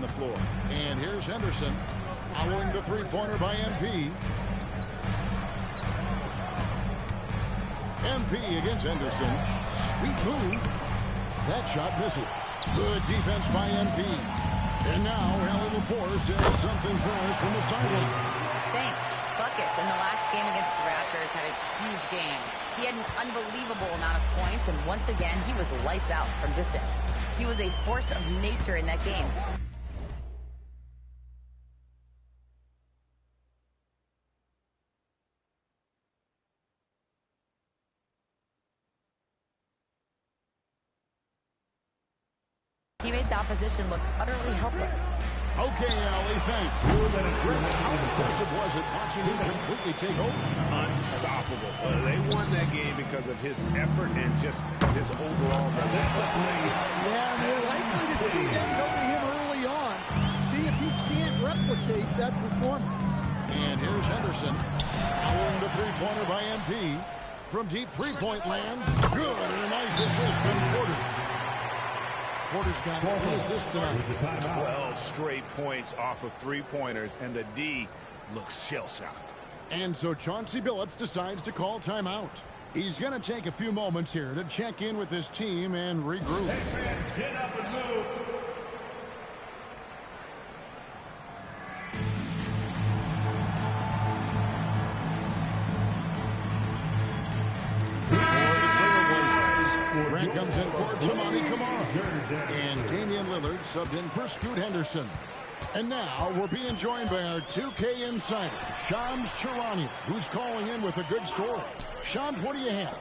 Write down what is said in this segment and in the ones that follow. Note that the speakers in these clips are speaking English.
the floor. And here's Henderson following the three-pointer by MP. MP against Henderson. Sweet move. That shot misses. Good defense by MP. And now Allie LaForce says something for us from the sideline. Thanks. Buckets in the last game against the Raptors had a huge game. He had an unbelievable amount of points, and once again, he was lights out from distance. He was a force of nature in that game. He made the opposition look utterly helpless. Okay, Allie, thanks. How impressive was it watching him completely take over? Unstoppable. They won that game because of his effort and just his overall relentlessly. Yeah, and we're likely to see them go to him early on. See if he can't replicate that performance. And here's Henderson following the three-pointer by MP. From deep three-point land. Good, and a nice assist from Porter. Porter's got 3 assists tonight. 12 straight points off of three-pointers, and the D looks shell-shocked. And so Chauncey Billups decides to call timeout. He's going to take a few moments here to check in with his team and regroup. Get up and move. Grant comes in for Tamani Kamara. And Damian Lillard subbed in for Scoot Henderson. And now we're being joined by our 2K insider, Shams Charania, who's calling in with a good story. Shams, what do you have?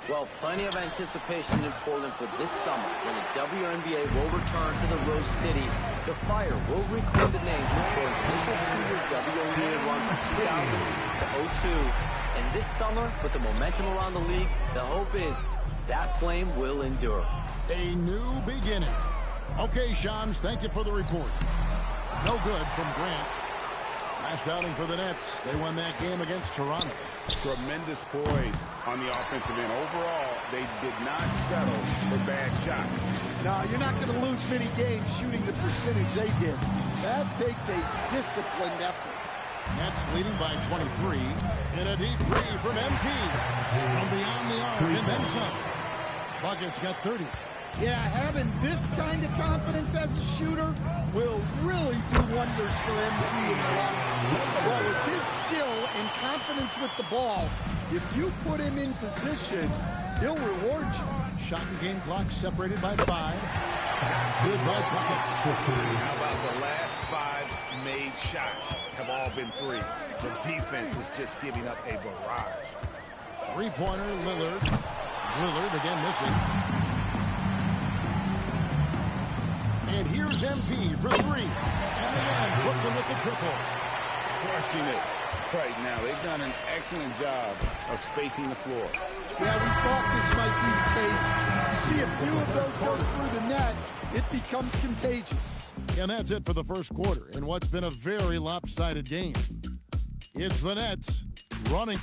Well, plenty of anticipation in Portland for this summer when the WNBA will return to the Rose City. The Fire will reclaim the name for its initial 2-year WNBA run from 2000 to 02. And this summer, with the momentum around the league, the hope is that flame will endure. A new beginning. Okay, Shams, thank you for the report. No good from Grant. Last outing for the Nets. They won that game against Toronto. Tremendous poise on the offensive end. Overall, they did not settle for bad shots. No, you're not going to lose many games shooting the percentage they did. That takes a disciplined effort. Nets leading by 23. And a deep three from MP. From beyond the arc and then some. Buckets got 30. Yeah, having this kind of confidence as a shooter will really do wonders for MP in the locker room. Well, with his skill and confidence with the ball, if you put him in position, he'll reward you. Shot and game clock separated by 5. Shots good by Buckets. How about the last 5 made shots have all been threes? The defense is just giving up a barrage. Three-pointer, Lillard. Lillard again missing. And here's MP for 3. And again, Brooklyn with the triple. Crushing it right now. They've done an excellent job of spacing the floor. Yeah, we thought this might be the case. You see a few of those go through the net, it becomes contagious. And that's it for the first quarter in what's been a very lopsided game. It's the Nets running.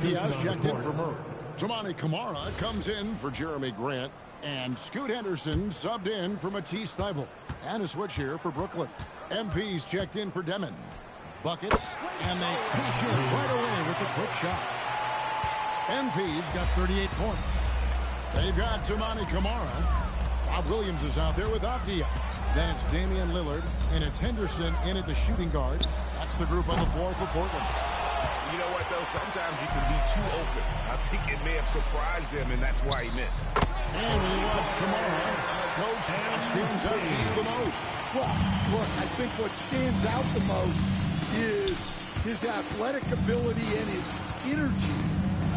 Avias checked in for Murray. Tamani Kamara comes in for Jeremy Grant. And Scoot Henderson subbed in for Matisse Thybulle. And a switch here for Brooklyn. MP's checked in for Demon. Buckets, and they cash in right away with the quick shot. MP's got 38 points. They've got Tamani Kamara. Rob Williams is out there with Avdia. Then it's Damian Lillard, and it's Henderson in at the shooting guard. That's the group on the floor for Portland. You know what, though? Sometimes you can be too open. I think it may have surprised them, and that's why he missed. And when you watch Kamara, coach, stands out to you the most. Well, look, I think what stands out the most is his athletic ability and his energy.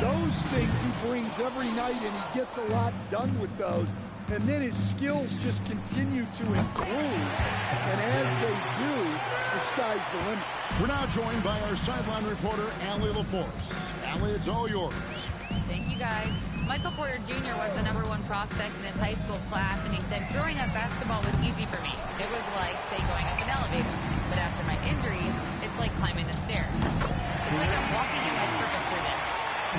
Those things he brings every night, and he gets a lot done with those. And then his skills just continue to improve. And as they do, the sky's the limit. We're now joined by our sideline reporter, Allie LaForce. Allie, it's all yours. Thank you, guys. Michael Porter Jr. was the #1 prospect in his high school class, and he said, growing up, basketball was easy for me. It was like, say, going up an elevator. But after my injuries, it's like climbing the stairs. It's like I'm walking in my purpose through this.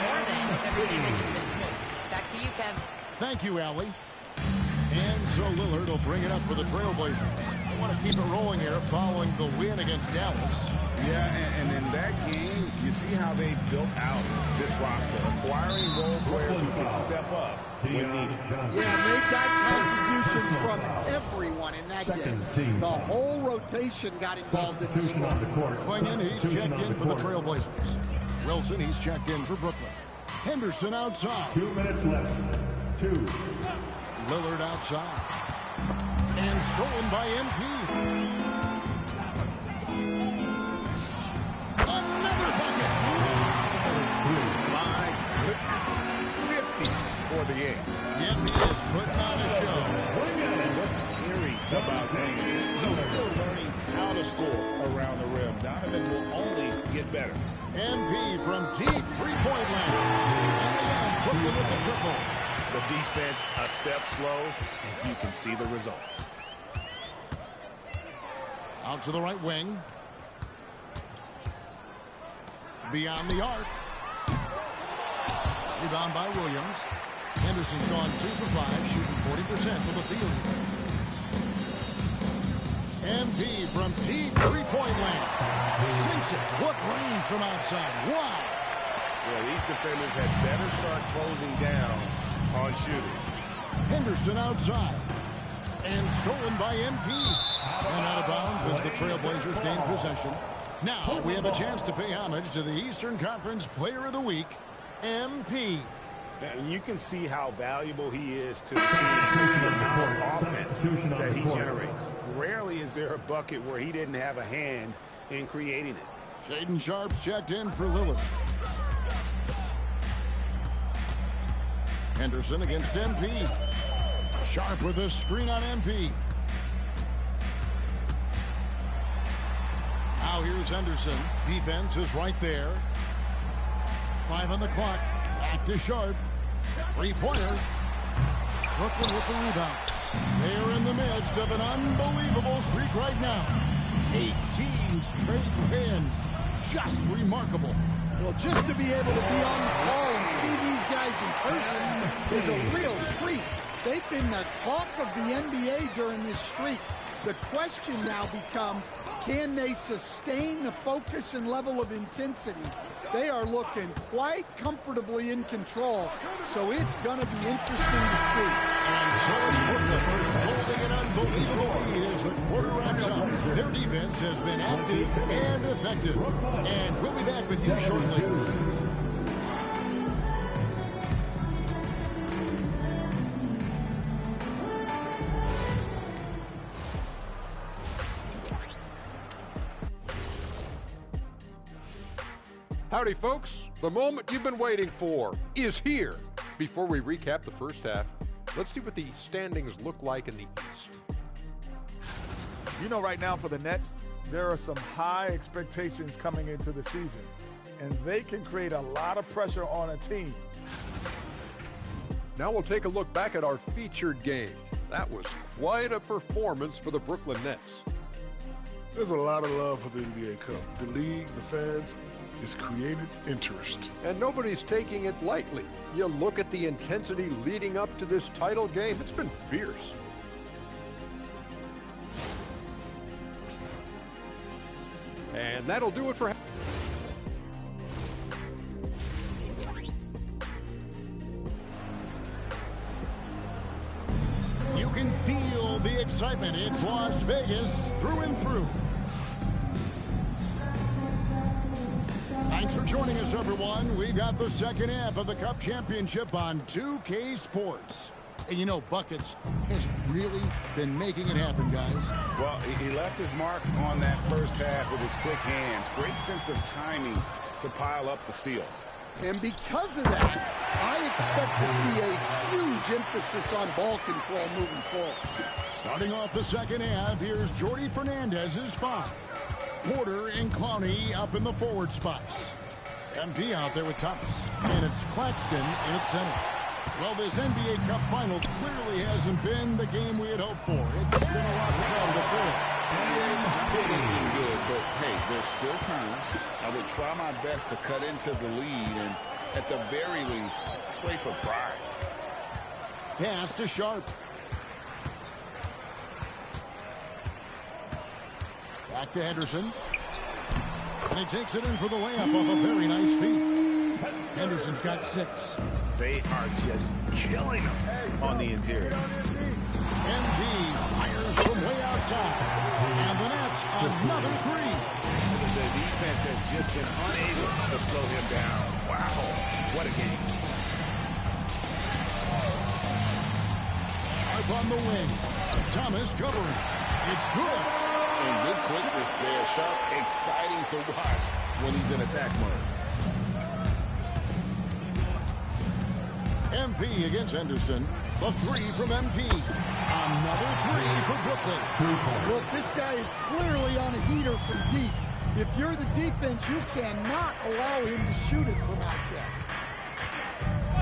More than if everything had just been smooth. Back to you, Kev. Thank you, Allie. And so Lillard will bring it up for the Trailblazers. They want to keep it rolling here following the win against Dallas. Yeah, and in that game, you see how they built out this roster, acquiring role players who can step up when needed. Yeah, they got contributions from everyone in that game. The whole rotation got involved in this one. Swinging, he's checked in for the Trailblazers. Wilson, he's checked in for Brooklyn. Henderson outside. 2 minutes left. 2. Lillard outside. And stolen by MP. Another bucket. My goodness. 50 for the game. MP is putting on a show. And what's scary about that, he's still learning how to score around the rim. Donovan will only get better. MP from deep three-point land. And again, Brooklyn with the triple. The defense a step slow, and you can see the result. Out to the right wing. Beyond the arc. Rebound by Williams. Henderson's gone 2 for 5, shooting 40% from the field. MP from deep three-point land. Sinks it. What range from outside. Wow. Well, these defenders had better start closing down on shooting. Henderson outside. And stolen by MP. And out of bounds as the Trailblazers gain possession. Now we have a chance to pay homage to the Eastern Conference Player of the Week, MP. And you can see how valuable he is to the amount of offense that he generates. Rarely is there a bucket where he didn't have a hand in creating it. Shaedon Sharpe's checked in for Lillard. Henderson against MP. Sharpe with a screen on MP. Now here's Henderson. Defense is right there. 5 on the clock. Back to Sharpe. Three-pointer. Brooklyn with the rebound. They're in the midst of an unbelievable streak right now. 18 straight wins. Just remarkable. Well, just to be able to be on the call and see these guys in person is a real treat. They've been the talk of the NBA during this streak. The question now becomes, can they sustain the focus and level of intensity? They are looking quite comfortably in control, so it's going to be interesting to see. And so is Brooklyn, holding an unbelievable lead as the quarter wraps up. Their defense has been active and effective. And we'll be back with you shortly. Howdy, folks. The moment you've been waiting for is here. Before we recap the first half, let's see what the standings look like in the East. You know, right now for the Nets, there are some high expectations coming into the season, and they can create a lot of pressure on a team. Now we'll take a look back at our featured game. That was quite a performance for the Brooklyn Nets. There's a lot of love for the NBA Cup. The league, the fans, it's created interest. And nobody's taking it lightly. You look at the intensity leading up to this title game, it's been fierce. And that'll do it for... You can feel the excitement. It's Las Vegas through and through. Thanks for joining us, everyone. We've got the second half of the Cup Championship on 2K Sports. And you know, Buckets has really been making it happen, guys. Well, he left his mark on that first half with his quick hands. Great sense of timing to pile up the steals. And because of that, I expect to see a huge emphasis on ball control moving forward. Starting off the second half, here's Jordy Fernandez's 5. Porter and Clowney up in the forward spots. MP out there with Thomas. And it's Claxton in at center. Well, this NBA Cup final clearly hasn't been the game we had hoped for. It's been a lot fun to feel. It's not looking good, but hey, there's still time. I would try my best to cut into the lead and, at the very least, play for pride. Pass to Sharp. Back to Henderson. And he takes it in for the layup off a very nice feed. Henderson's got 6. They are just killing him on the interior. MD fires from way outside. And the Nets another 3. The defense has just been unable to slow him down. Wow, what a game. Sharp on the wing. Thomas covering. It's good. And good quickness there. Sharp, exciting to watch when he's in attack mode. MP against Henderson. The 3 from MP. Another 3 for Brooklyn. Look, this guy is clearly on a heater from deep. If you're the defense, you cannot allow him to shoot it from out there.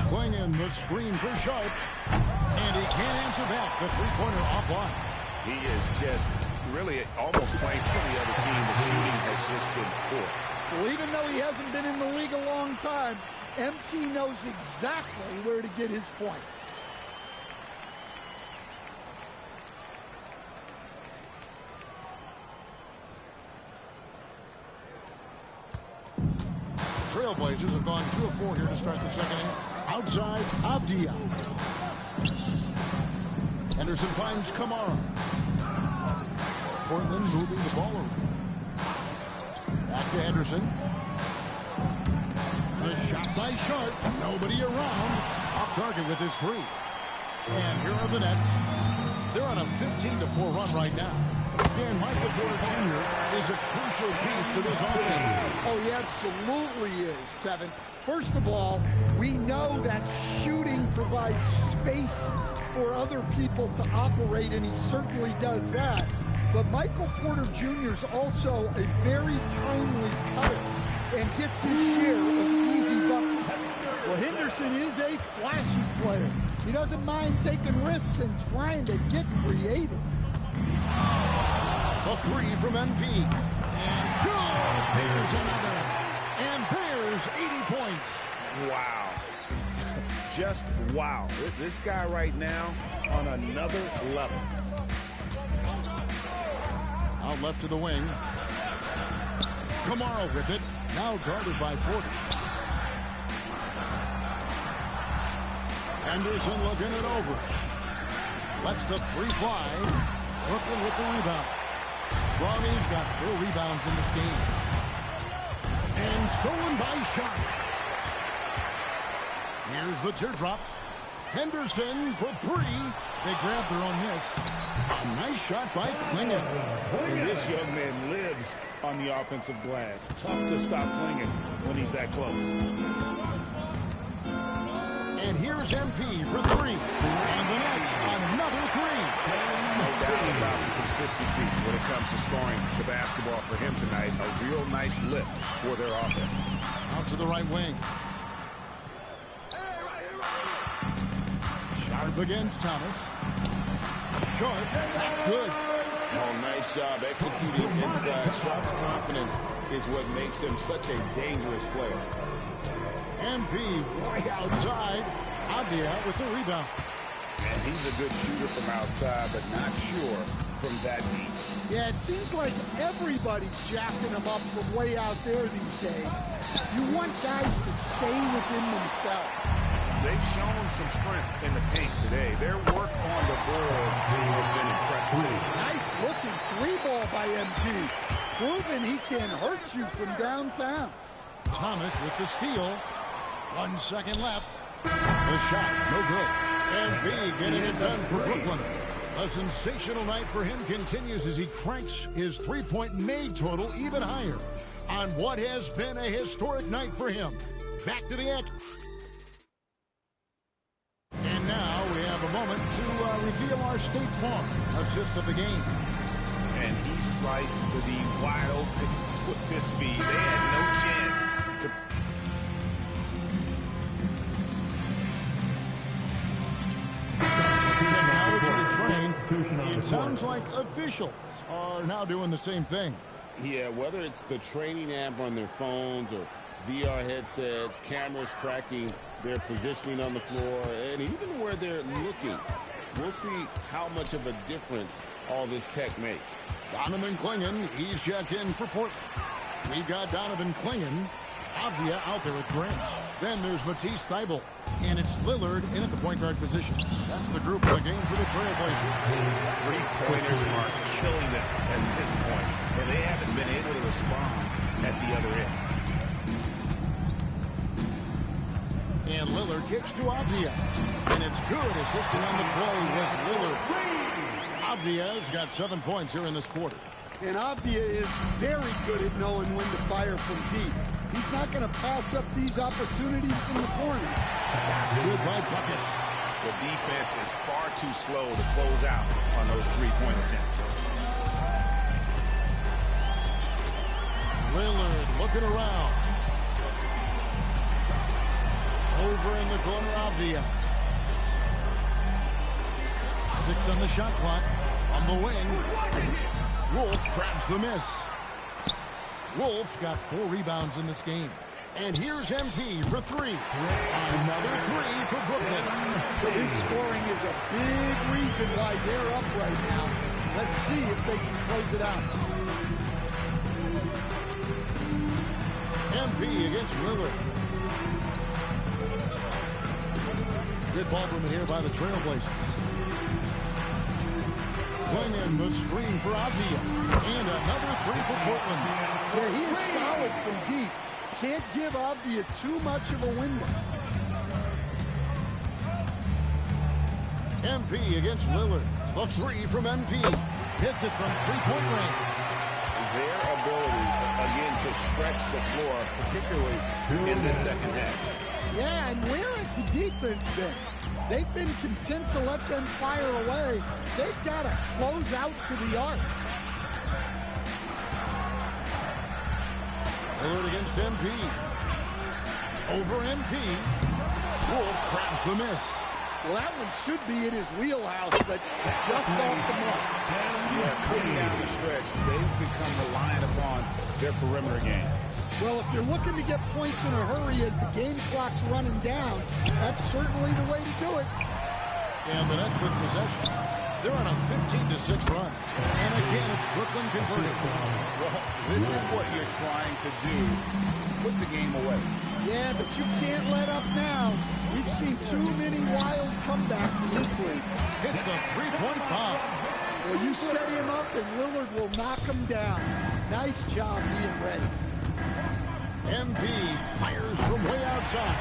Clinging the screen for Sharp. And he can't answer back. The three-pointer offline. He is just really almost playing for the other team. The shooting has just been poor. Well, even though he hasn't been in the league a long time, MP knows exactly where to get his points. Trailblazers have gone 2 of 4 here to start the second inning. Outside, Avdia. Henderson finds Kamara. Portland moving the ball around. Back to Henderson. The shot by Sharp. Nobody around. Off target with his 3. And here are the Nets. They're on a 15-4 run right now. And Michael Porter Jr. is a crucial piece to this offense. Oh, he absolutely is, Kevin. First of all, we know that shooting provides space for other people to operate, and he certainly does that. But Michael Porter Jr. is also a very timely cutter and gets his share of easy buckets. Well, Henderson is a flashy player. He doesn't mind taking risks and trying to get creative. A 3 from MP. And good! There's another. And there's 80 points. Wow. Just wow. This guy right now on another level. Out left to the wing. Kamara with it. Now guarded by Porter. Henderson looking it over. Lets the 3 fly. Brooklyn with the rebound. Bronny's got 4 rebounds in this game. And stolen by Sharp. Here's the teardrop. Henderson for 3. They grab their own miss. A nice shot by Klingon. And this young man lives on the offensive glass. Tough to stop Klingon when he's that close. And here's MP for 3. And the Nets another 3. No doubt about the consistency when it comes to scoring the basketball for him tonight. A real nice lift for their offense. Out to the right wing. Sharp against Thomas. Short. That's good. Oh, nice job executing inside. Sharp's confidence is what makes him such a dangerous player. MP way outside. Avdia with the rebound. And he's a good shooter from outside, but not sure from that deep. Yeah, it seems like everybody's jacking him up from way out there these days. You want guys to stay within themselves. They've shown some strength in the paint today. Their work on the boards has been impressive. Nice looking 3-ball by MP. Proving he can hurt you from downtown. Thomas with the steal. 1 second left. The shot, no good. MP getting it done for Brooklyn. A sensational night for him continues as he cranks his 3-point made total even higher on what has been a historic night for him. Back to the act. And now we have a moment to reveal our State Farm assist of the game. And he sliced the wide open with this speed. They had no chance to... It sounds like officials are now doing the same thing. Yeah, whether it's the training app on their phones or VR headsets, cameras tracking their positioning on the floor, and even where they're looking. We'll see how much of a difference all this tech makes. Donovan Clingan, he's checked in for Portland. We got Donovan Clingan, Avdia out there with Grant. Then there's Matisse Thybulle, and it's Lillard in at the point guard position. That's the group of the game for the Trailblazers. Three-pointers are killing them at this point, and they haven't been able to respond at the other end. And Lillard kicks to Avdia. And it's good. Assisting on the play was Lillard. Avdia's got 7 points here in this quarter. And Avdia is very good at knowing when to fire from deep. He's not going to pass up these opportunities from the corner. That's good by Buckets. The defense is far too slow to close out on those three-point attempts. Lillard looking around. Over in the corner, Avdia. 6 on the shot clock. On the wing. Wolf grabs the miss. Wolf got 4 rebounds in this game. And here's MP for 3. Another 3 for Brooklyn. His scoring is a big reason why they're up right now. Let's see if they can close it out. MP against Lillard. Good ball from here by the Trailblazers. Clingan the screen for Avdia. And another 3 for Portland. Yeah, he is solid from deep. Can't give Avdia too much of a window. MP against Lillard. The 3 from MP. Hits it from three-point range. Their ability, again, to stretch the floor, particularly in the second half. Yeah, and where has the defense been? They've been content to let them fire away. They've got to close out to the arc. Lillard against MP. Over MP. Wolf grabs the miss. Well, that one should be in his wheelhouse, but just off the mark. Yeah, coming down the stretch, they've become reliant upon their perimeter game. Well, if you're looking to get points in a hurry as the game clock's running down, that's certainly the way to do it. And the Nets with possession. They're on a 15-6 run. And again, it's Brooklyn converting. Well, this is what you're trying to do. Put the game away. Yeah, but you can't let up now. We've seen too many wild comebacks in this league. Hits the three-point bomb. Well, you set him up and Lillard will knock him down. Nice job being ready. MP fires from way outside.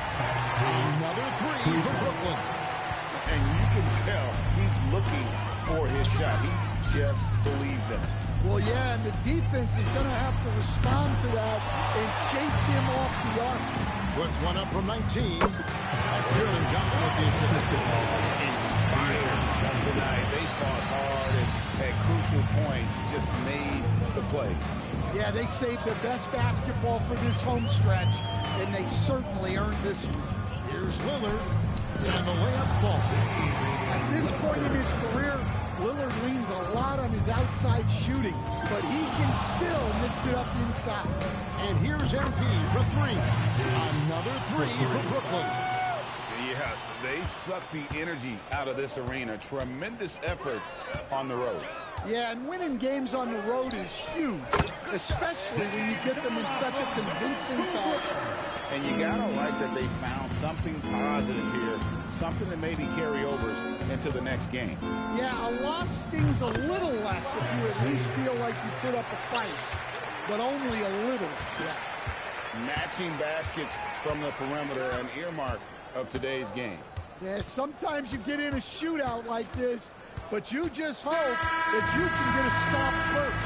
Another 3 for Brooklyn. And you can tell he's looking for his shot. He just believes in it. Well, yeah, and the defense is going to have to respond to that and chase him off the arc. Puts one up from 19. That's good, and Johnson with the assist. Inspired tonight. They fought hard and at crucial points just made the plays. Yeah, they saved their best basketball for this home stretch, and they certainly earned this one. Here's Lillard, and the layup falls. At this point in his career, Lillard leans a lot on his outside shooting, but he can still mix it up inside. And here's MP for 3. Another 3 for Brooklyn. Yeah, they sucked the energy out of this arena. Tremendous effort on the road. Yeah, and winning games on the road is huge, especially when you get them in such a convincing fashion. And you gotta like that they found something positive here, something that maybe carry overs into the next game. Yeah, a loss stings a little less if you at least feel like you put up a fight, but only a little less. Matching baskets from the perimeter, an earmark of today's game. Yeah, sometimes you get in a shootout like this, but you just hope that you can get a stop first.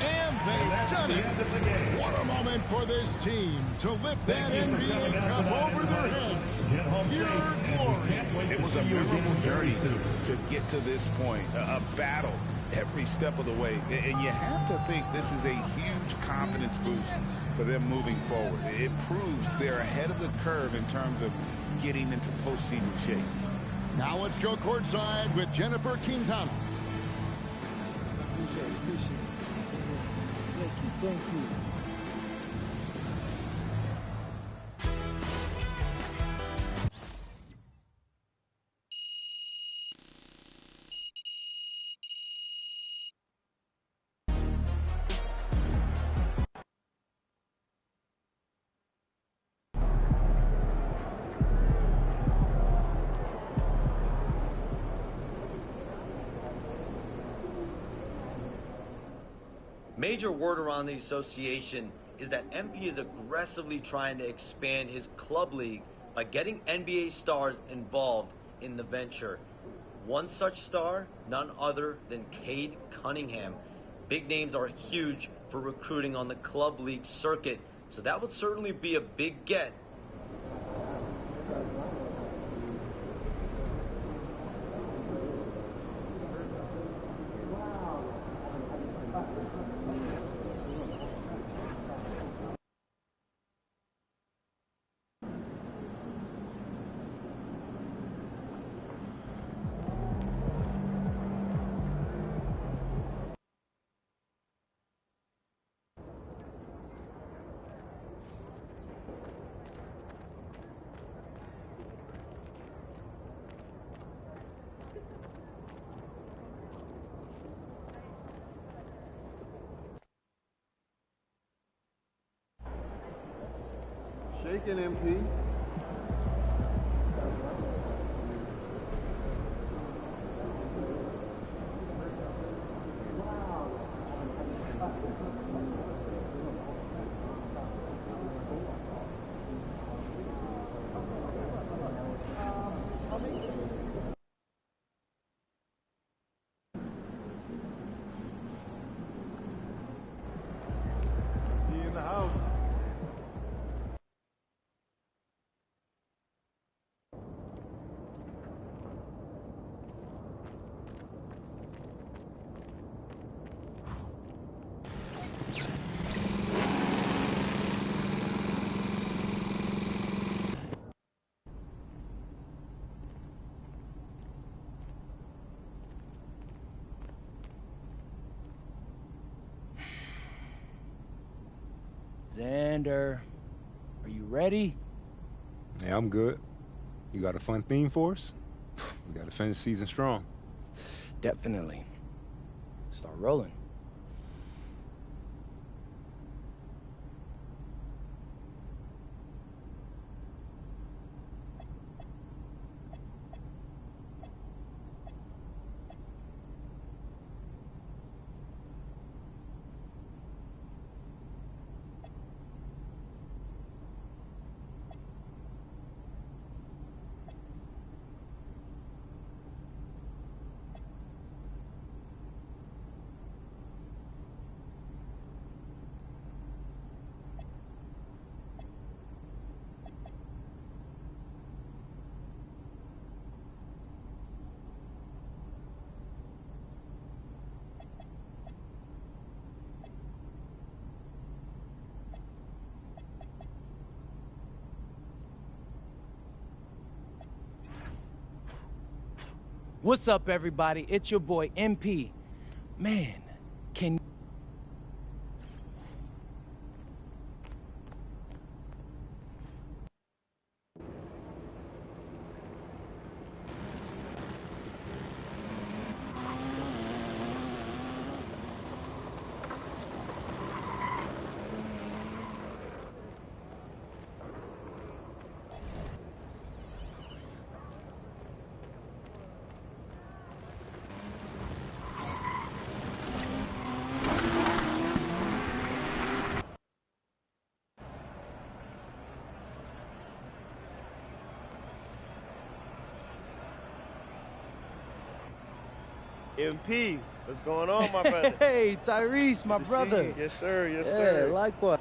And they've done it. What a moment for this team to lift that NBA Cup over their heads. Pure glory. It was a memorable journey to get to this point, a battle every step of the way. And you have to think this is a huge confidence boost for them moving forward. It proves they're ahead of the curve in terms of getting into postseason shape. Now let's go courtside with Jennifer Quintana. Okay, appreciate it. Thank you. Major word around the association is that MP is aggressively trying to expand his club league by getting NBA stars involved in the venture. One such star, none other than Cade Cunningham. Big names are huge for recruiting on the club league circuit, so that would certainly be a big get. Shaking MP. He in the house. Xander, are you ready? Yeah, I'm good. You got a fun theme for us? We got to finish the season strong. Definitely. Start rolling. What's up, everybody? It's your boy, MP. Man, can... MP, what's going on, my brother? Hey, Tyrese, my brother. Yes, sir. Yes, yeah, sir. likewise.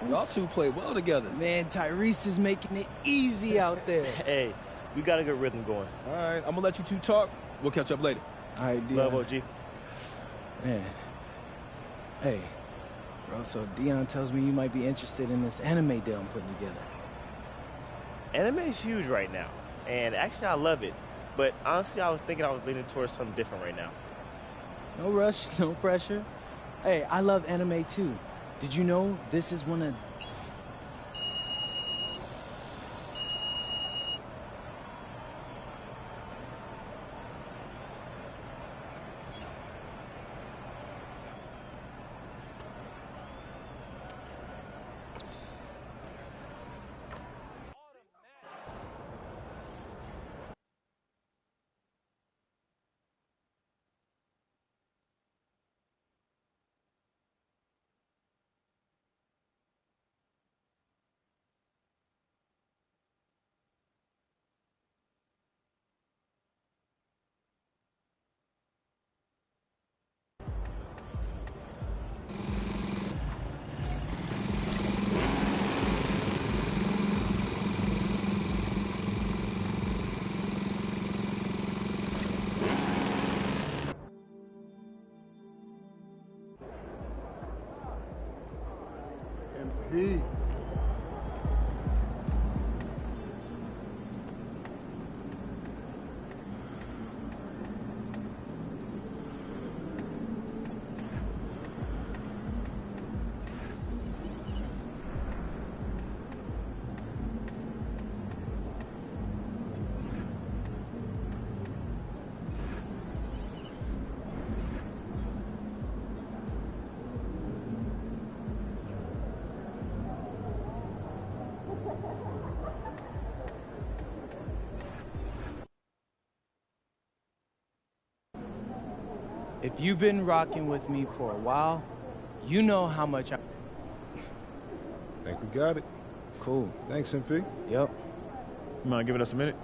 Y'all two play well together. Man, Tyrese is making it easy out there. Hey, we got a good rhythm going. All right, I'm going to let you two talk. We'll catch up later. All right, Dion. Love, OG. Man. Hey, bro, so Dion tells me you might be interested in this anime deal I'm putting together. Anime is huge right now, and actually I love it. But honestly, I was thinking I was leaning towards something different right now. No rush, no pressure. Hey, I love anime too. Did you know this is one of... MP. If you've been rocking with me for a while, you know how much I... Think we got it. Cool. Thanks, MP. Yep. You mind giving us a minute?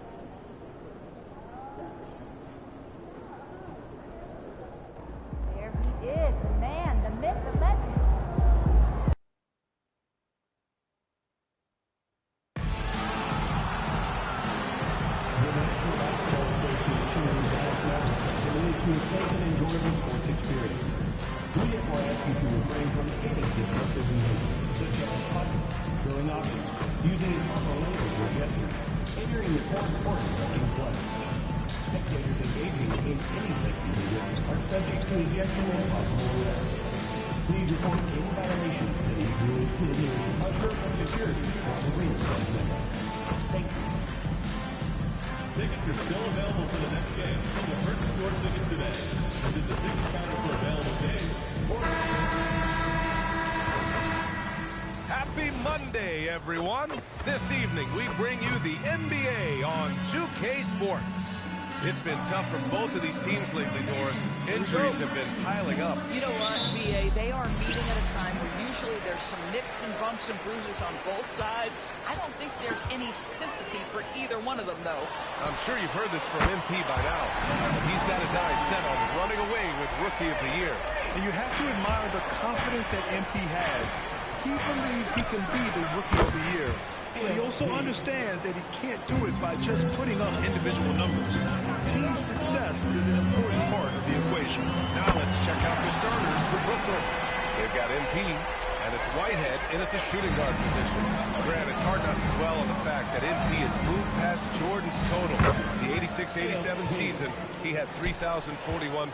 There he is, the man, the myth, the legend. Tickets are still available for the next game. So purchase your ticket today. Visit the ticket counter for available games. Happy Monday, everyone. This evening, we bring you the NBA on 2K Sports. It's been tough for both of these teams lately, Doris. Injuries have been piling up. You know what, BA? They are meeting at a time where usually there's some nicks and bumps and bruises on both sides. I don't think there's any sympathy for either one of them, though. I'm sure you've heard this from MP by now. He's got his eyes set on running away with Rookie of the Year. And you have to admire the confidence that MP has. He believes he can be the Rookie of the Year. But he also understands that he can't do it by just putting up individual numbers. Team success is an important part of the equation. Now let's check out the starters for Brooklyn. They've got MP, and it's Whitehead in at the shooting guard position. Grant, it's hard not to dwell on the fact that MP has moved past Jordan's total. The 86-87 season, he had 3,041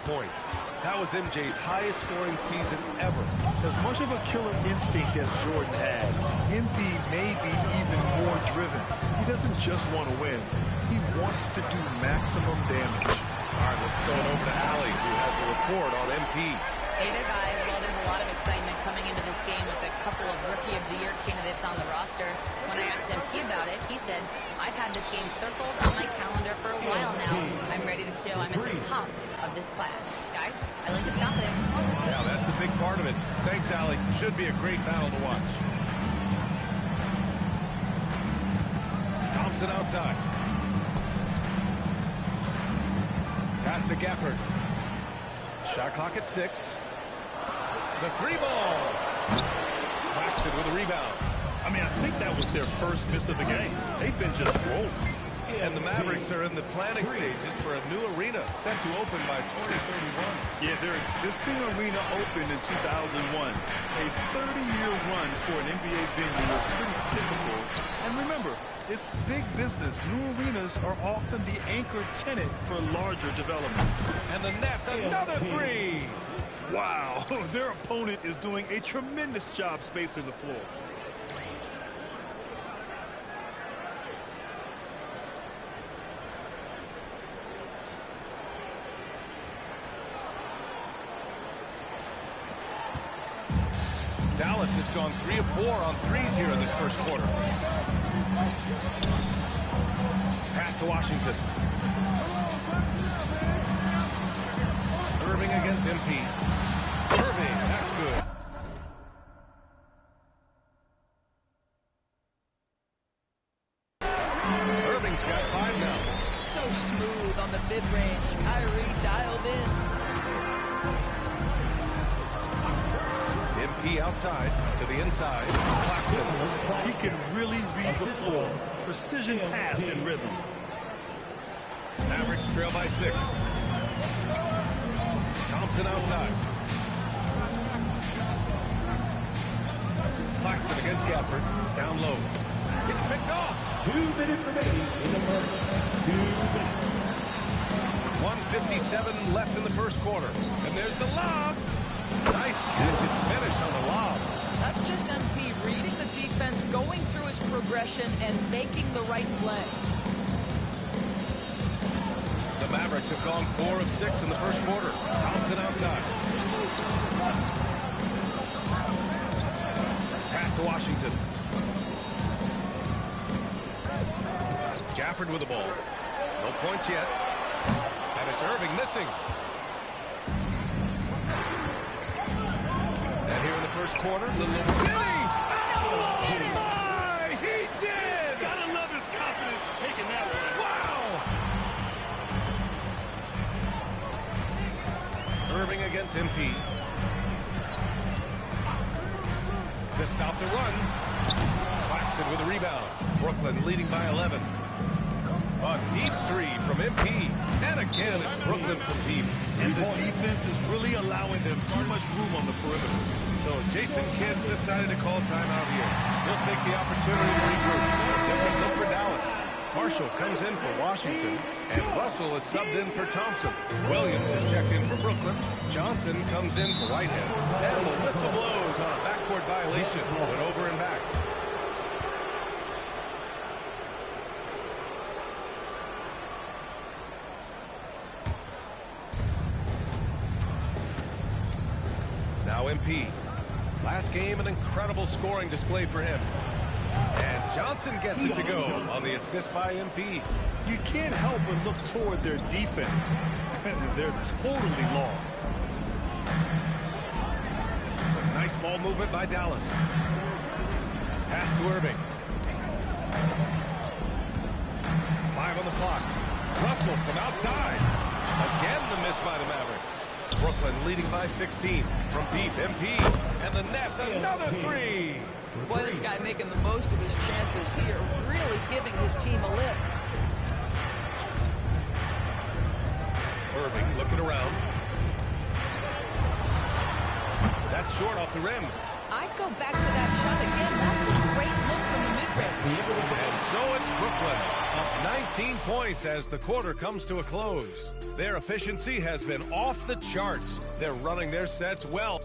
points. That was MJ's highest scoring season ever. As much of a killer instinct as Jordan had, MP may be even more driven. He doesn't just want to win. He wants to do maximum damage. All right, let's throw it over to Allie, who has a report on MP. Hey there, guys. Well, there's a lot of excitement coming into this game with a couple of Rookie of the Year candidates on the roster. When I asked MP about it, he said, I've had this game circled on my calendar for a while now. I'm ready to show I'm at the top of this class. Guys, I like his confidence. Yeah, that's a big part of it. Thanks, Allie. Should be a great battle to watch. Thompson outside. Pass to Gafford. Shot clock at 6. The 3 ball. Claxton with a rebound. I mean, I think that was their first miss of the game. They've been just rolling. And the Mavericks are in the planning stages for a new arena set to open by 2031. Yeah, their existing arena opened in 2001. A 30-year run for an NBA venue is pretty typical. And remember, it's big business. New arenas are often the anchor tenant for larger developments. And the Nets, another three. Wow, their opponent is doing a tremendous job spacing the floor. Dallas has gone 3 of 4 on threes here in this first quarter. Pass to Washington. Irving against MP. Irving, that's good. Irving's got 5 now. So smooth on the mid-range. Kyrie dialed in. MP outside to the inside. Claxton. He can really read the floor. Precision pass and rhythm. Mavericks trail by 6. Thompson outside. Claxton against Gafford. Down low. It's picked off. 2 minutes remaining in the first. 2 minutes. 1:57 left in the first quarter. And there's the lob. Nice catch and finish on the lob. That's just MP reading the defense, going through his progression, and making the right play. The Mavericks have gone 4 of 6 in the first quarter. Thompson outside. Pass to Washington. Gafford with the ball. No points yet. And it's Irving missing. And here in the first quarter, little over. He did! Gotta love his confidence taking that one. Wow! Irving against MP. To stop the run. Claxton with a rebound. Brooklyn leading by 11. A deep 3 from MP. And again, it's Brooklyn from deep. And the defense is really allowing them too much room on the perimeter. So Jason Kidd's decided to call timeout here. He'll take the opportunity to regroup. Different look for Dallas. Marshall comes in for Washington, and Russell is subbed in for Thompson. Williams is checked in for Brooklyn. Johnson comes in for Whitehead. And the whistle blows on a backcourt violation. Went over and back. Now MP. Last game, an incredible scoring display for him. And Johnson gets it to go on the assist by MP. You can't help but look toward their defense. They're totally lost. Some nice ball movement by Dallas. Pass to Irving. 5 on the clock. Russell from outside. Again the miss by the Mavericks. Brooklyn leading by 16 from deep. MP and the Nets another 3. Boy, this guy making the most of his chances here, really giving his team a lift. Irving looking around. That's short off the rim. I'd go back to that shot again. That's a great look from the mid-range. And so it's Brooklyn up 19 points as the quarter comes to a close. Their efficiency has been off the charts. They're running their sets well.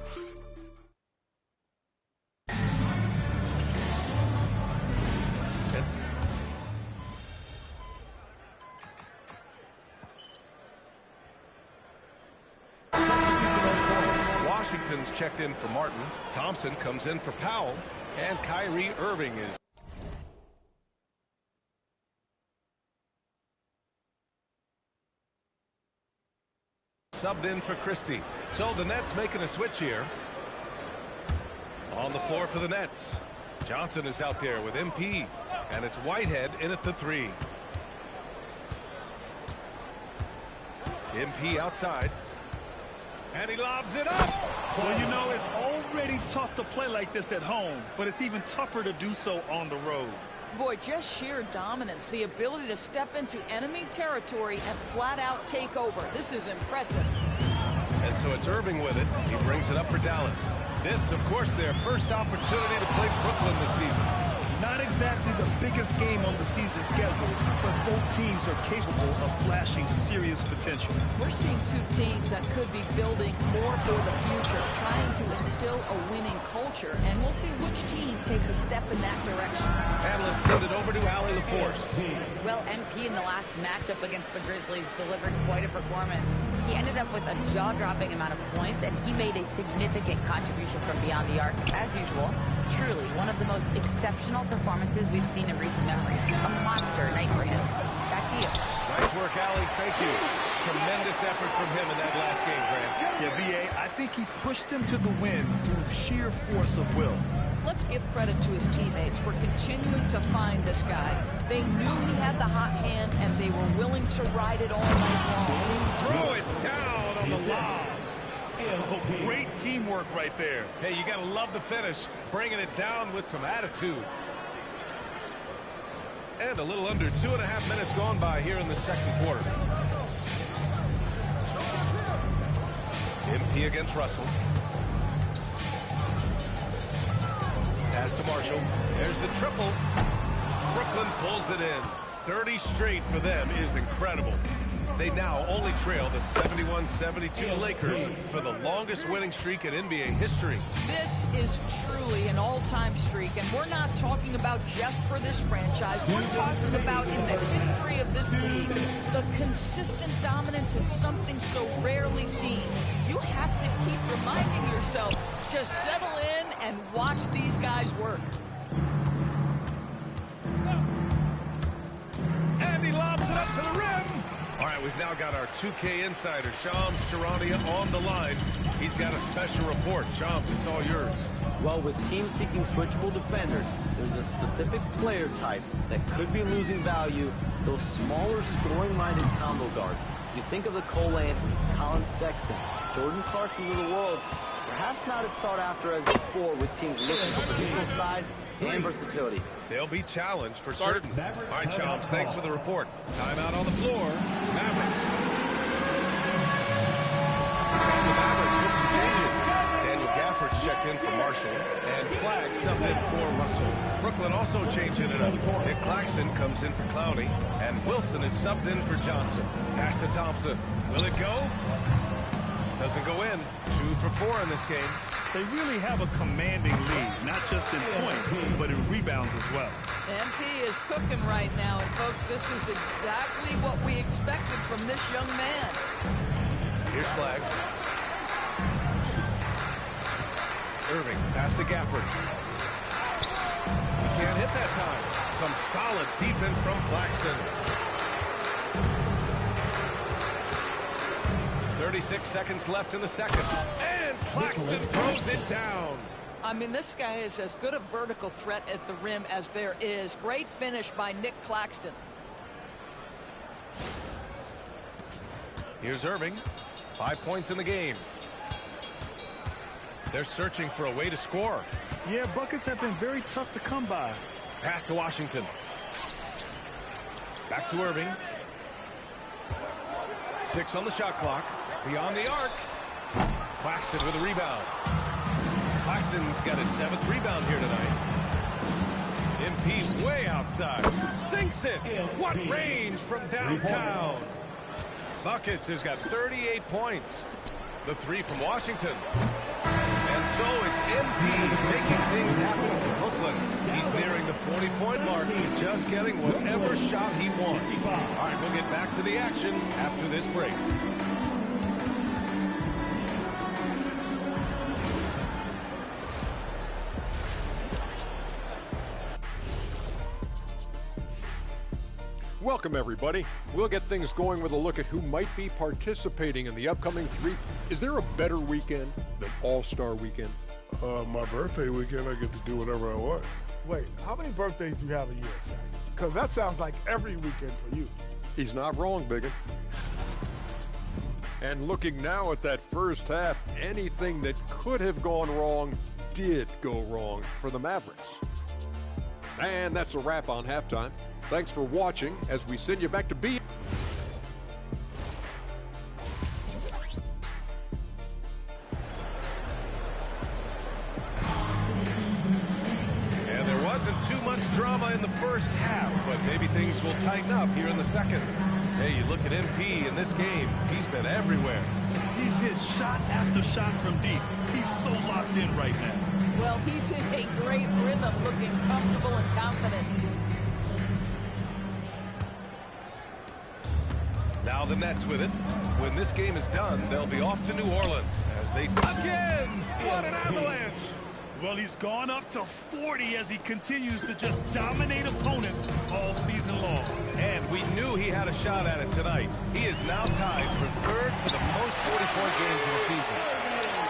Washington's checked in for Martin. Thompson comes in for Powell. And Kyrie Irving is subbed in for Christie. So the Nets making a switch here. On the floor for the Nets. Johnson is out there with MP. And it's Whitehead in at the 3. MP outside. And he lobs it up. Well, you know, it's already tough to play like this at home, but it's even tougher to do so on the road. Boy, just sheer dominance, the ability to step into enemy territory and flat out take over. This is impressive. And so it's Irving with it. He brings it up for Dallas. This, of course, their first opportunity to play Brooklyn this season. Not exactly the biggest game on the season schedule, but both teams are capable of flashing serious potential. We're seeing two teams that could be building more for the future, trying to instill a winning culture, and we'll see which team takes a step in that direction. And let's send it over to Allie LaForce. Well, MP in the last matchup against the Grizzlies delivered quite a performance. He ended up with a jaw-dropping amount of points, and he made a significant contribution from beyond the arc, as usual. Truly, one of the most exceptional performances we've seen in recent memory. A monster night for him. Back to you. Nice work, Allie. Thank you. Tremendous effort from him in that last game, Grant. Yeah, B.A., I think he pushed them to the win through sheer force of will. Let's give credit to his teammates for continuing to find this guy. They knew he had the hot hand, and they were willing to ride it all night long. Throw it down on the lob. Great teamwork right there. Hey, you got to love the finish. Bringing it down with some attitude. And a little under 2.5 minutes gone by here in the second quarter. MP against Russell. Pass to Marshall. There's the triple. Brooklyn pulls it in. 30 straight for them is incredible. They now only trail the 71-72 Lakers for the longest winning streak in NBA history. This is truly an all-time streak, and we're not talking about just for this franchise. We're talking about in the history of this league. The consistent dominance is something so rarely seen. You have to keep reminding yourself, just settle in and watch these guys work. And he lobs it up to the rim. All right, we've now got our 2K insider, Shams Charania, on the line. He's got a special report. Shams, it's all yours. Well, with teams seeking switchable defenders, there's a specific player type that could be losing value, those smaller scoring-minded combo guards. You think of the Cole Anthony, Colin Sexton, Jordan Clarksons of the world, perhaps not as sought after as before with teams looking for positional size and versatility. They'll be challenged for certain. All right, Shams, thanks for the report. Timeout on the floor. Mavericks. And the Mavericks with some changes. Daniel Gafford's checked in for Marshall, and Flagg subbed in for Russell. Brooklyn also changing it up. Nick Claxton comes in for Clowney, and Wilson is subbed in for Johnson. Pass to Thompson. Will it go? Doesn't go in. 2 for 4 in this game. They really have a commanding lead, not just in points, but in rebounds as well. MP is cooking right now, and folks, this is exactly what we expected from this young man. Here's Flagg. Irving, pass to Gafford. He can't hit that time. Some solid defense from Claxton. 36 seconds left in the second. And Claxton throws it down. I mean, this guy is as good a vertical threat at the rim as there is. Great finish by Nick Claxton. Here's Irving. 5 points in the game. They're searching for a way to score. Yeah, buckets have been very tough to come by. Pass to Washington. Back to Irving. 6 on the shot clock. Beyond the arc. Claxton with a rebound. Claxton's got his 7th rebound here tonight. MP way outside. Sinks it. What range from downtown. Buckets has got 38 points. The 3 from Washington. And so it's MP making things happen for Brooklyn. He's nearing the 40-point mark, just getting whatever shot he wants. All right, we'll get back to the action after this break. Welcome, everybody. We'll get things going with a look at who might be participating in the upcoming 3. Is there a better weekend than All-Star Weekend? My birthday weekend, I get to do whatever I want. Wait, how many birthdays do you have a year, Shaq? Because that sounds like every weekend for you. He's not wrong, Biggin. And looking now at that first half, anything that could have gone wrong did go wrong for the Mavericks. And that's a wrap on halftime. Thanks for watching as we send you back to B. And there wasn't too much drama in the first half, but maybe things will tighten up here in the second. Hey, you look at MP in this game, he's been everywhere. He's hit shot after shot from deep. He's so locked in right now. Well, he's in a great rhythm, looking comfortable and confident. Now the Nets with it. When this game is done, they'll be off to New Orleans as they again. What an avalanche! Well, he's gone up to 40 as he continues to just dominate opponents all season long. And we knew he had a shot at it tonight. He is now tied for third for the most 40-point games in the season.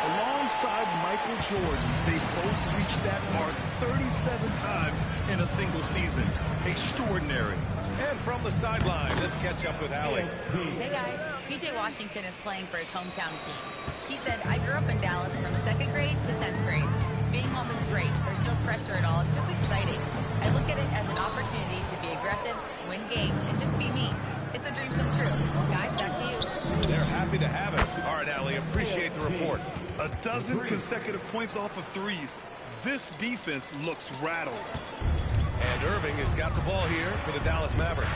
Alongside Michael Jordan, they both reached that mark 37 times in a single season. Extraordinary. And from the sideline, let's catch up with Allie. Hey guys, PJ Washington is playing for his hometown team. He said, I grew up in Dallas from 2nd grade to 10th grade. Being home is great. There's no pressure at all. It's just exciting. I look at it as an opportunity to be aggressive, win games, and just be me. It's a dream come true. Guys, back to you. They're happy to have it. All right, Allie, appreciate the report. A dozen consecutive points off of threes. This defense looks rattled. And Irving has got the ball here for the Dallas Mavericks.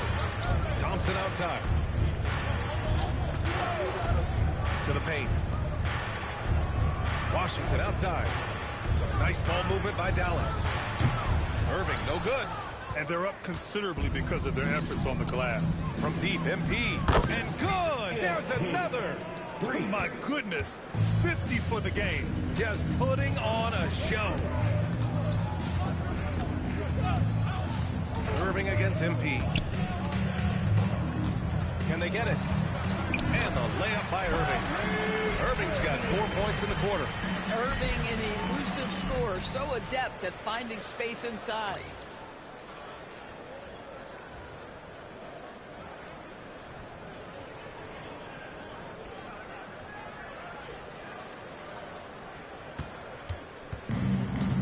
Thompson outside. To the paint. Washington outside. Some nice ball movement by Dallas. Irving, no good. And they're up considerably because of their efforts on the glass. From deep, MP. And good! There's another! Oh my goodness, 50 for the game. Just putting on a show. Irving against MP. Can they get it? And the layup by Irving. Irving's got 4 points in the quarter. Irving, an elusive scorer, so adept at finding space inside.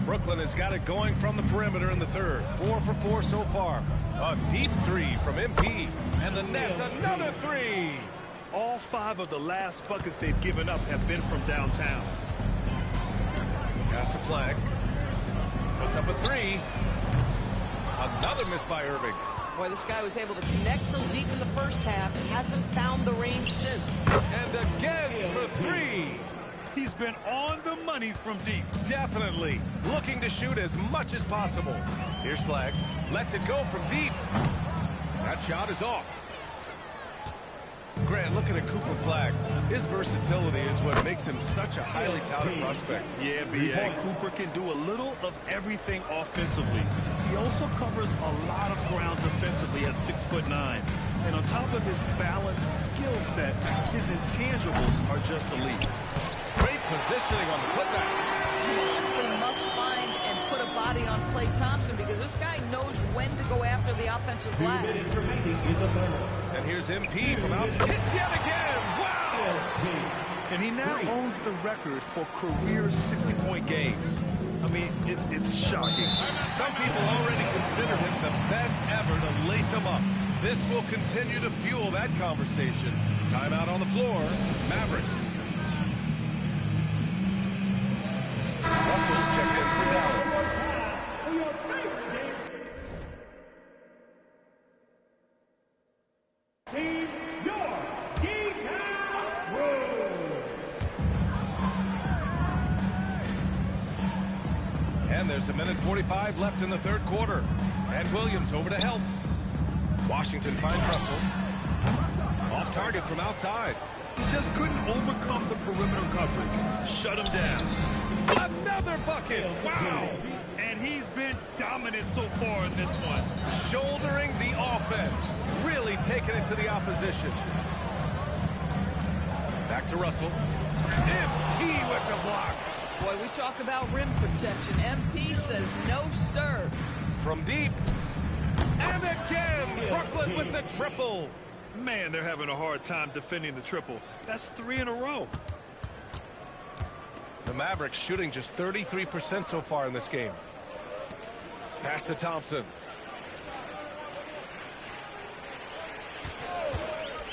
Brooklyn has got it going from the perimeter in the third. 4 for 4 so far. A deep three from MP. And the Nets, another three. All 5 of the last buckets they've given up have been from downtown. Pass to Flag. Puts up a three. Another miss by Irving. Boy, this guy was able to connect from deep in the first half. Hasn't found the range since. And again for three. He's been on the money from deep. Definitely. Looking to shoot as much as possible. Here's Flag. Lets it go from deep. That shot is off. Grant, looking at Cooper Flag. His versatility is what makes him such a highly touted prospect. Yeah, B.A. Cooper can do a little of everything offensively. He also covers a lot of ground defensively at 6'9". And on top of his balanced skill set, his intangibles are just elite. Great positioning on the putback. You simply must find and put a body on Klay Thompson because this guy knows when to go after the offensive glass. And here's MP from outside. Hits yet again. Wow! And he now owns the record for career 60-point games. I mean, it's shocking. Some people already consider him the best ever to lace him up. This will continue to fuel that conversation. Timeout on the floor. Mavericks. Russell's checked in for Dallas. Team York, And there's a minute 45 left in the third quarter. And Williams over to help. Washington finds Russell. Off target from outside. He just couldn't overcome the perimeter coverage. Shut him down. Another bucket. Wow. And he's been dominant so far in this one. Shouldering the offense. Really taking it to the opposition. Back to Russell. MP with the block. Boy, we talk about rim protection. MP says no, sir. From deep. And again, Brooklyn with the triple. Man, they're having a hard time defending the triple. That's 3 in a row. The Mavericks shooting just 33% so far in this game. Pass to Thompson.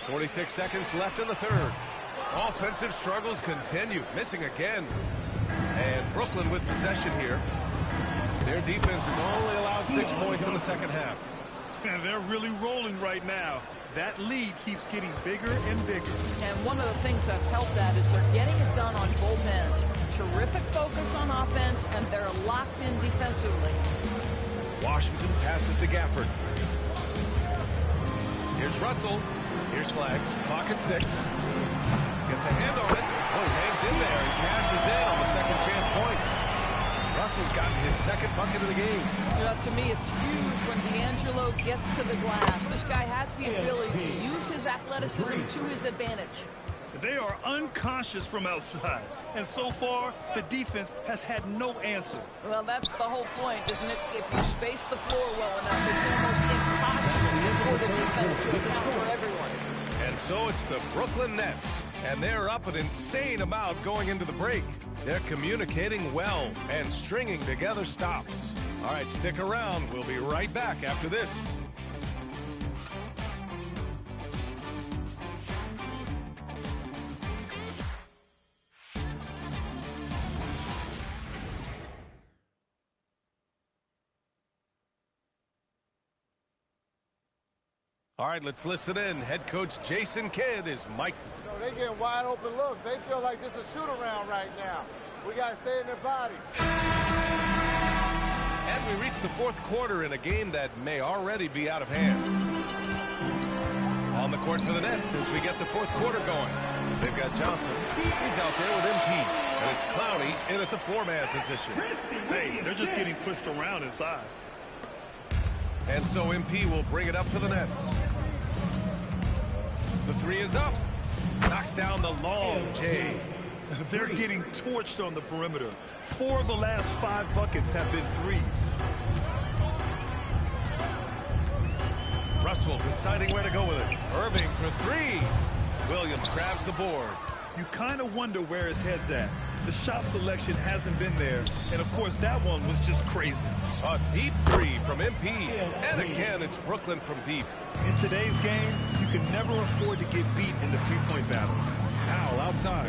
46 seconds left in the third. Offensive struggles continue. Missing again. And Brooklyn with possession here. Their defense has only allowed 6 points in the second half. And they're really rolling right now. That lead keeps getting bigger and bigger. And one of the things that's helped that is they're getting it done on both ends. Terrific focus on offense, and they're locked in defensively. Washington passes to Gafford. Here's Russell. Here's Flag. Clock at 6. Gets a hand on it. Oh, hangs in there and cashes in on the second chance points. Russell's gotten his second bucket of the game. You know, to me, it's huge when D'Angelo gets to the glass. This guy has the ability to use his athleticism to his advantage. They are unconscious from outside. And so far, the defense has had no answer. Well, that's the whole point, isn't it? If you space the floor well enough, it's almost impossible for the defense to account for everyone. And so it's the Brooklyn Nets. And they're up an insane amount going into the break. They're communicating well and stringing together stops. All right, stick around. We'll be right back after this. All right, let's listen in. Head coach Jason Kidd is Mike. They're getting wide open looks. They feel like this is a shoot around right now. We got to stay in their body. And we reach the fourth quarter in a game that may already be out of hand. On the court for the Nets as we get the fourth quarter going. They've got Johnson. He's out there with MP. And it's Clowney in at the 4-man position. Hey, they're just getting pushed around inside. And so MP will bring it up for the Nets. The 3 is up. Knocks down the long J. They're getting torched on the perimeter. 4 of the last 5 buckets have been threes. Russell deciding where to go with it. Irving for 3. Williams grabs the board. You kind of wonder where his head's at. The shot selection hasn't been there, and of course that one was just crazy. A deep 3 from MP, and again it's Brooklyn from deep. In today's game, you can never afford to get beat in the three-point battle. Powell outside.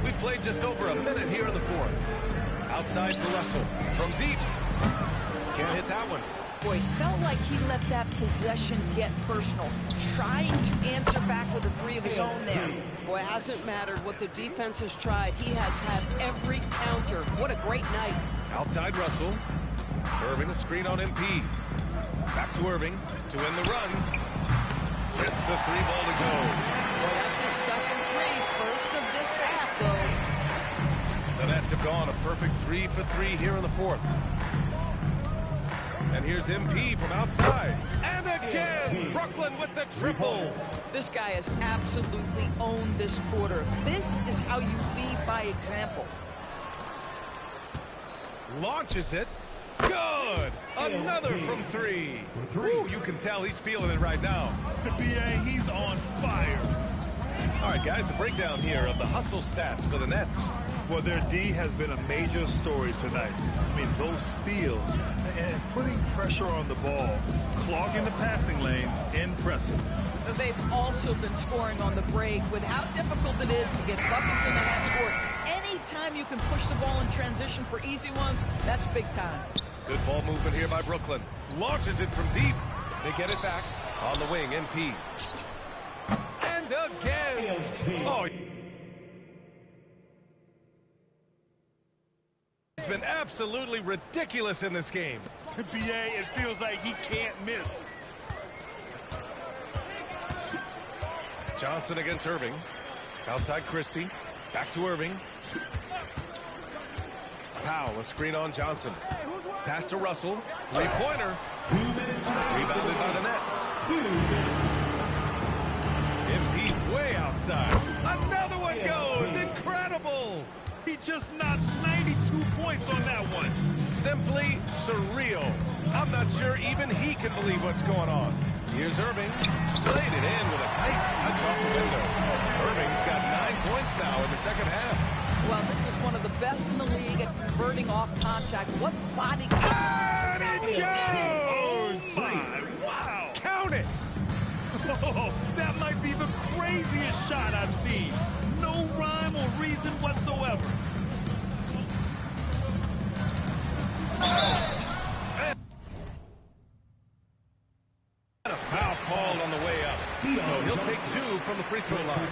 We played just over a minute here in the fourth. Outside for Russell from deep. Can't hit that one. Boy, felt like he let that possession get personal, trying to answer back with a 3 of his own there. Boy, it hasn't mattered what the defense has tried. He has had every counter. What a great night. Outside Russell. Irving a screen on MP. Back to Irving to win the run. Gets the 3 ball to go. Well, that's his second 3, first of this half, though. The Nets have gone a perfect 3 for 3 here in the fourth. And here's MP from outside. And again, Brooklyn with the triple. This guy has absolutely owned this quarter. This is how you lead by example. Launches it. Good. Another from 3. Ooh, you can tell he's feeling it right now. BA, he's on fire. All right, guys, a breakdown here of the hustle stats for the Nets. Well, their D has been a major story tonight. I mean, those steals and putting pressure on the ball, clogging the passing lanes, impressive. They've also been scoring on the break with how difficult it is to get buckets in the half court. Anytime you can push the ball in transition for easy ones, that's big time. Good ball movement here by Brooklyn. Launches it from deep. They get it back on the wing, MP. And again. Oh, he's been absolutely ridiculous in this game. BA, it feels like he can't miss. Johnson against Irving. Outside Christie. Back to Irving. Powell, a screen on Johnson. Pass to Russell. 3-pointer. Rebounded by the Nets. MP way outside. Another one goes. Incredible. He just notched 92 points on that one. Simply surreal. I'm not sure even he can believe what's going on. Here's Irving. Played it in with a nice touch off the window. Irving's got 9 points now in the second half. Well, this is one of the best in the league at converting off contact. What body... And it goes! Oh, my. Wow. Count it! Oh, that might be the craziest shot I've seen. No rhyme or reason whatsoever. A foul called on the way up. So he'll take 2 from the free throw line.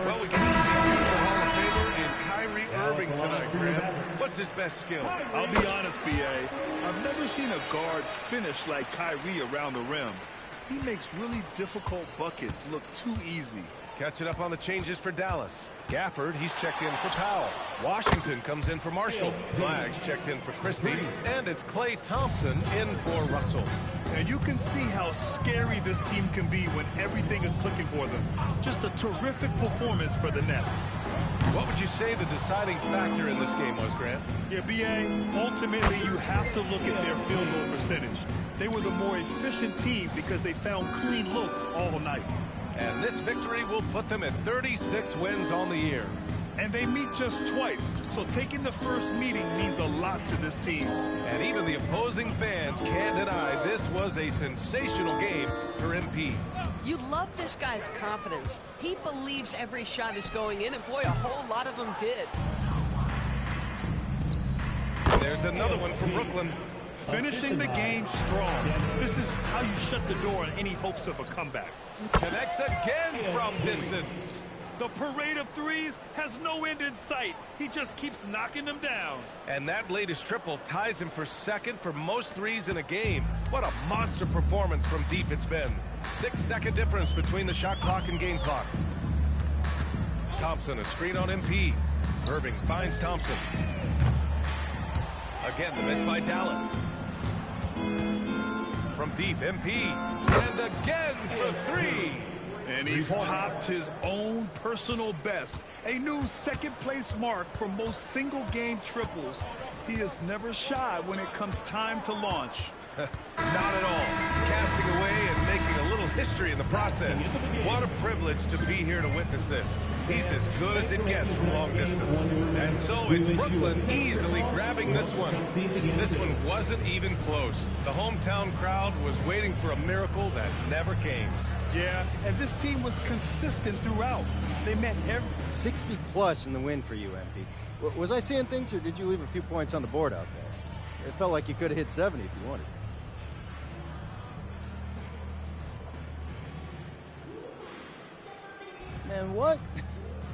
Well, we can see future Hall of Famer in Kyrie Irving tonight, Grant. What's his best skill? I'll be honest, B.A. I've never seen a guard finish like Kyrie around the rim. He makes really difficult buckets look too easy. Catching up on the changes for Dallas. Gafford, he's checked in for Powell. Washington comes in for Marshall. Flags checked in for Christie. And it's Klay Thompson in for Russell. And you can see how scary this team can be when everything is clicking for them. Just a terrific performance for the Nets. What would you say the deciding factor in this game was, Grant? Yeah, B.A., ultimately you have to look at their field goal percentage. They were the more efficient team because they found clean looks all night. And this victory will put them at 36 wins on the year. And they meet just twice, so taking the first meeting means a lot to this team. And even the opposing fans can't deny this was a sensational game for MP. You love this guy's confidence. He believes every shot is going in, and boy, a whole lot of them did. There's another one from Brooklyn. Finishing the game strong. This is how you shut the door on any hopes of a comeback. Connects again from distance. The parade of threes has no end in sight. He just keeps knocking them down. And that latest triple ties him for second for most threes in a game. What a monster performance from deep it's been. 6-second difference between the shot clock and game clock. Thompson, a screen on MP. Irving finds Thompson. Again, the miss by Dallas. From deep, MP. And again for 3. And he's topped his own personal best. A new second-place mark for most single-game triples. He is never shy when it comes time to launch. Not at all. Casting away and making a little history in the process. What a privilege to be here to witness this. He's as good as it gets from long distance. And so it's Brooklyn easily grabbing this one. This one wasn't even close. The hometown crowd was waiting for a miracle that never came. Yeah, and this team was consistent throughout. They met every... 60 plus in the win for you, MP. Was I seeing things, or did you leave a few points on the board out there? It felt like you could have hit 70 if you wanted. Man, what?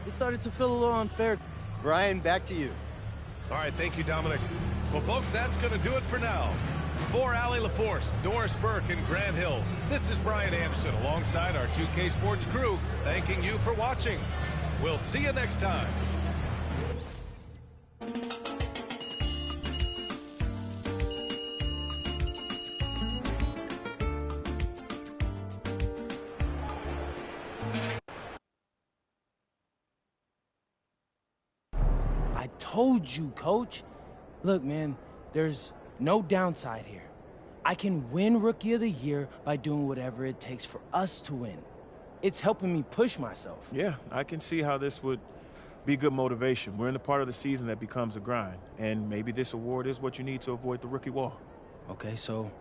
It started to feel a little unfair. Brian, back to you. All right, thank you, Dominic. Well, folks, that's going to do it for now. For Allie LaForce, Doris Burke, and Grant Hill, this is Brian Anderson alongside our 2K Sports crew, thanking you for watching. We'll see you next time. I told you, Coach. Look, man, there's no downside here. I can win Rookie of the Year by doing whatever it takes for us to win. It's helping me push myself. Yeah, I can see how this would be good motivation. We're in the part of the season that becomes a grind, and maybe this award is what you need to avoid the rookie wall. Okay, so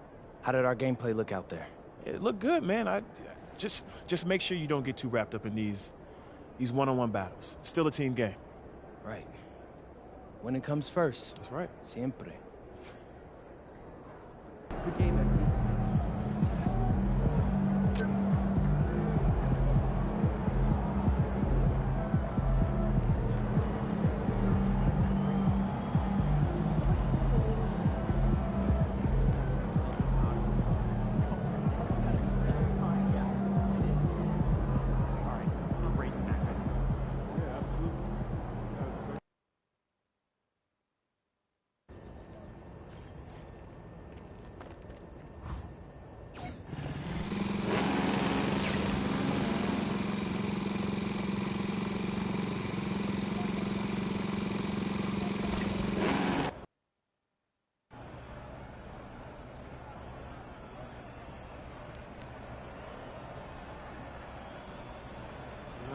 how did our gameplay look out there? It looked good, man. I just make sure you don't get too wrapped up in these one-on-one battles. It's still a team game. Right. Winning comes first. That's right. Siempre. Good game, MP.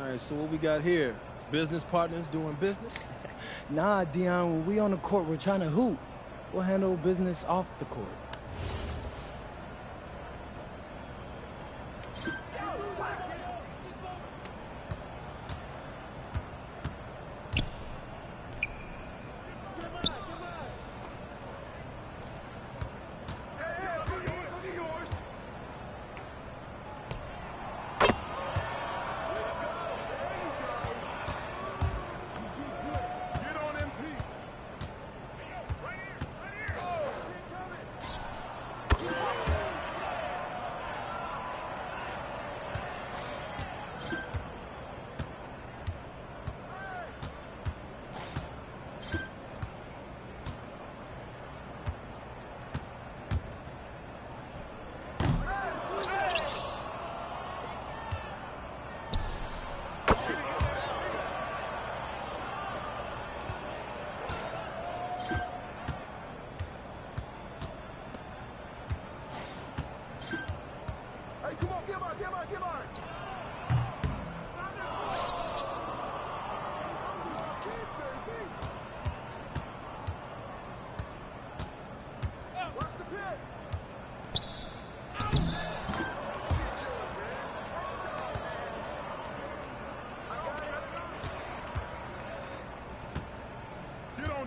right, so what we got here? Business partners doing business? Nah, Dion, when we on the court, we're trying to hoop. We'll handle business off the court.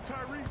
Tyrese.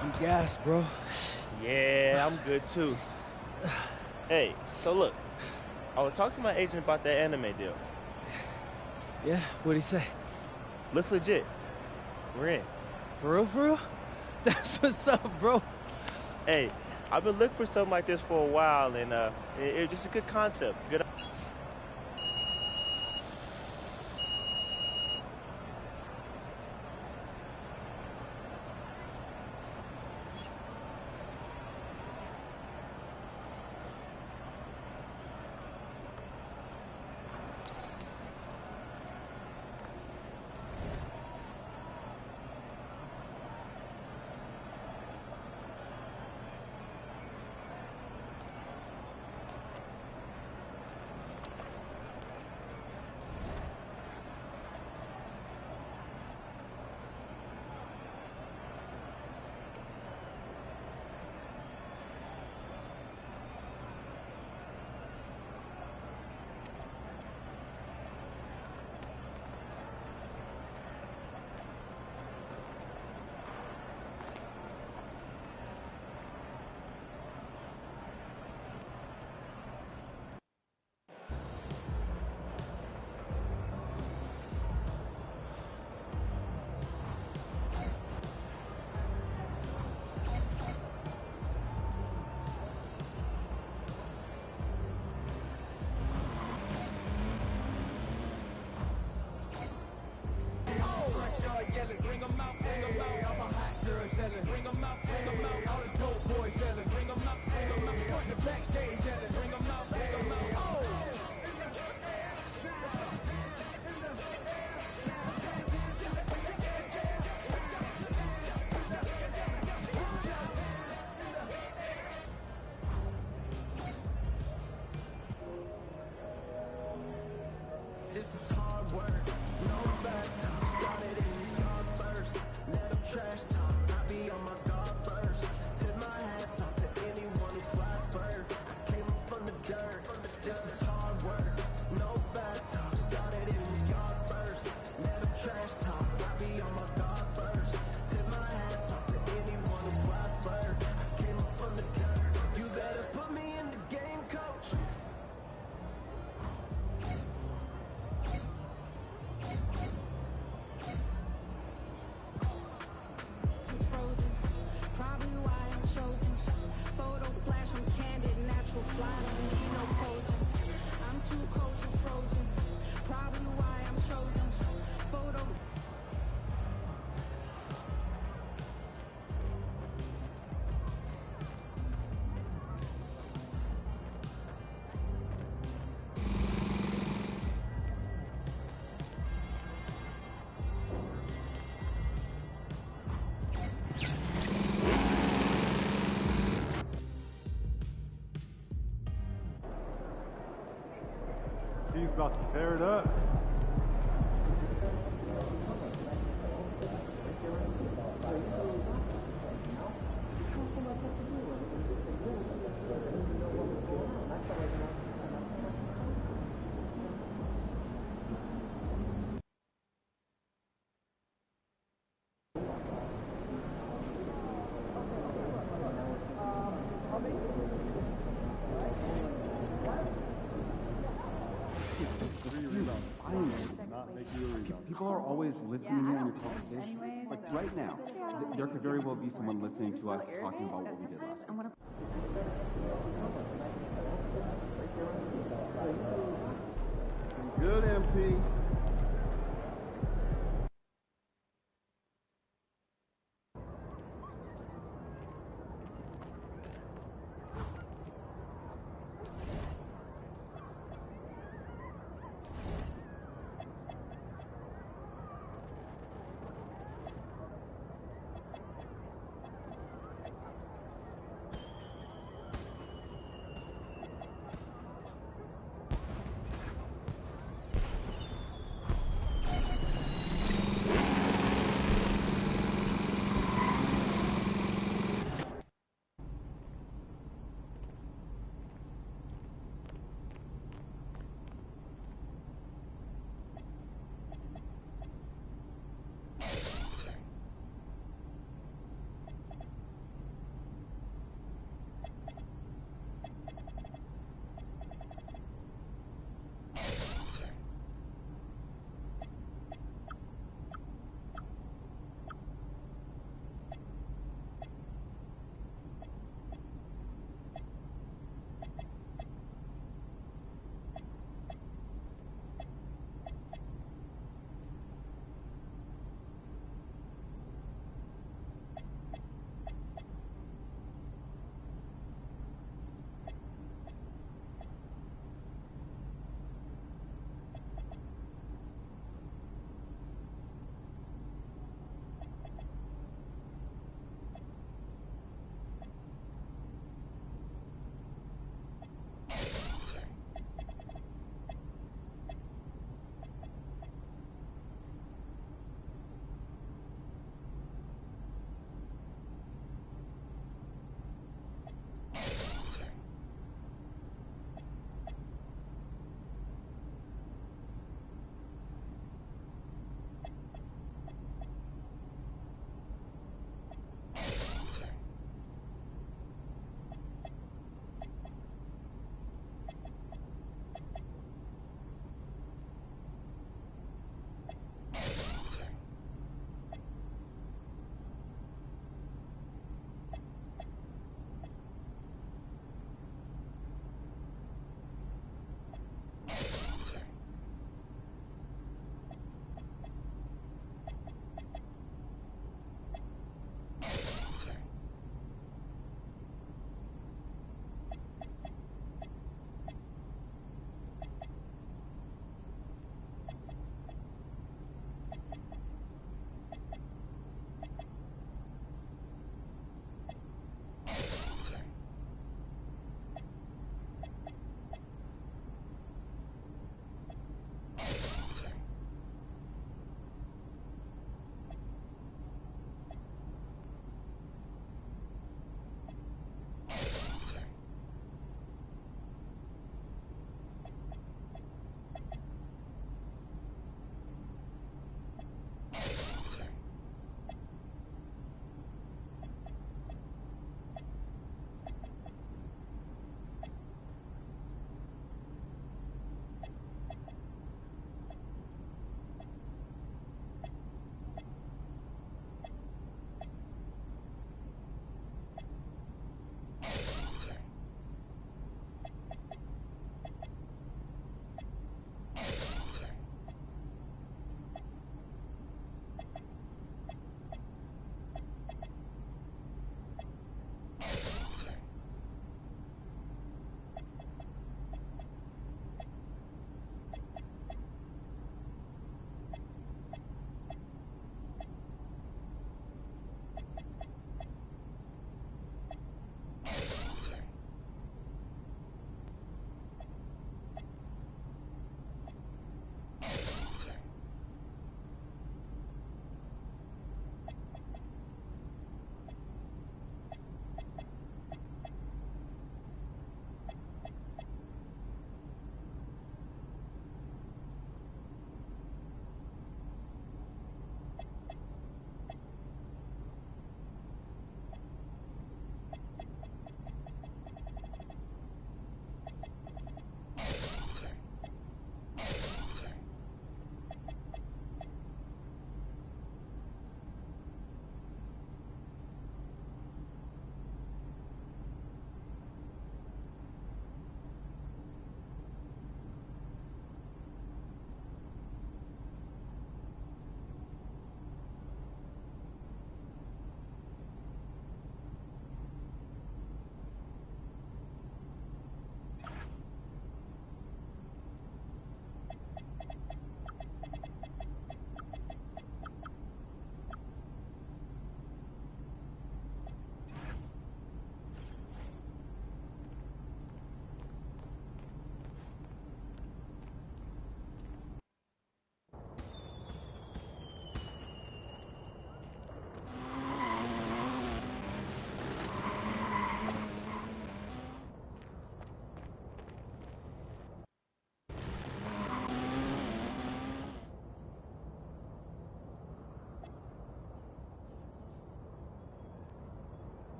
I'm gassed, bro. Yeah, I'm good too. Hey, so look, I was talking to my agent about that anime deal. Yeah, what'd he say? Looks legit. We're in. For real, for real? That's what's up, bro. Hey, I've been looking for something like this for a while, and it's just a good concept. Good. This is hard work. No back talk. Started in New York first. Let them trash talk. I be on my guard first. Tip my hats off to anyone who prospered. I came up from the dirt. This is hard work. No back talk. Started in New York first. Let them trash talk. I be on my guard first. Tip my hats off to anyone who prospered. I came up from the dirt. You better put me in the game, coach. Frozen, probably why I'm chosen. Photo flash, I'm candid, natural fly, don't need no posing. I'm too cold, you frozen, probably why I'm chosen. Photo. He's about to tear it up. People are always listening in on your conversation. Like right now, there could very well be someone listening to us talking about what we did last week. Good, MP.